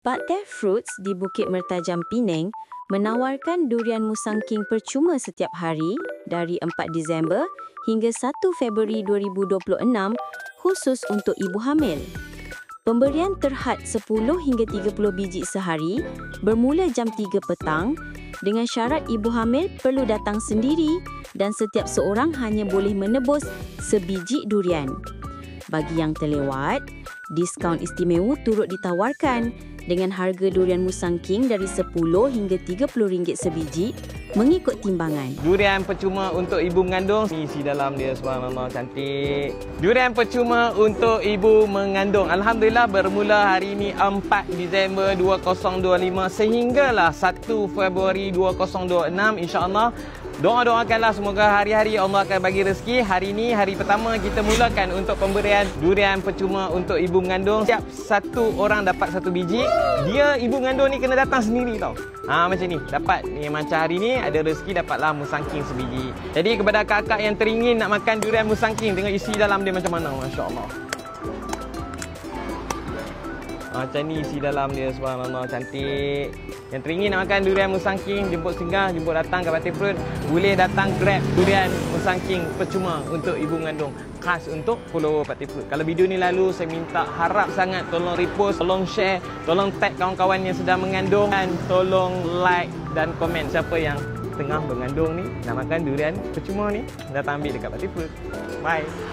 Pakte Fruits di Bukit Mertajam Penang menawarkan durian Musang King percuma setiap hari dari 4 Disember hingga 1 Februari 2026 khusus untuk ibu hamil. Pemberian terhad 10 hingga 30 biji sehari bermula jam 3 petang dengan syarat ibu hamil perlu datang sendiri dan setiap seorang hanya boleh menebus sebiji durian. Bagi yang terlewat, diskaun istimewa turut ditawarkan dengan harga durian Musang King dari RM10 hingga RM30 sebiji mengikut timbangan. Durian percuma untuk ibu mengandung. Ni isi dalam dia, subhanallah, cantik. Durian percuma untuk ibu mengandung. Alhamdulillah bermula hari ini 4 Disember 2025 sehinggalah 1 Februari 2026 insya-Allah. Doa-doakanlah semoga hari-hari Allah akan bagi rezeki. Hari ini hari pertama kita mulakan untuk pemberian durian percuma untuk ibu mengandung. Setiap satu orang dapat satu biji. Dia ibu mengandung ni kena datang sendiri tau. Macam ni. Dapat ni macam hari ni ada rezeki dapatlah Musang King sebiji. Jadi kepada kakak yang teringin nak makan durian Musang King, tengok isi dalam dia macam mana, masya-Allah. Macam ni isi dalam dia, subhanallah, cantik. Yang teringin nak makan durian Musang King, jemput singgah, jemput datang ke Pakte Fruits, boleh datang grab durian Musang King percuma untuk ibu mengandung. Khas untuk follower Pakte Fruits. Kalau video ni lalu, saya minta harap sangat tolong repost, tolong share, tolong tag kawan-kawan yang sedang mengandung dan tolong like dan komen siapa yang tengah mengandung ni, nak makan durian percuma ni, datang ambil dekat Pakte Fruits. Bye.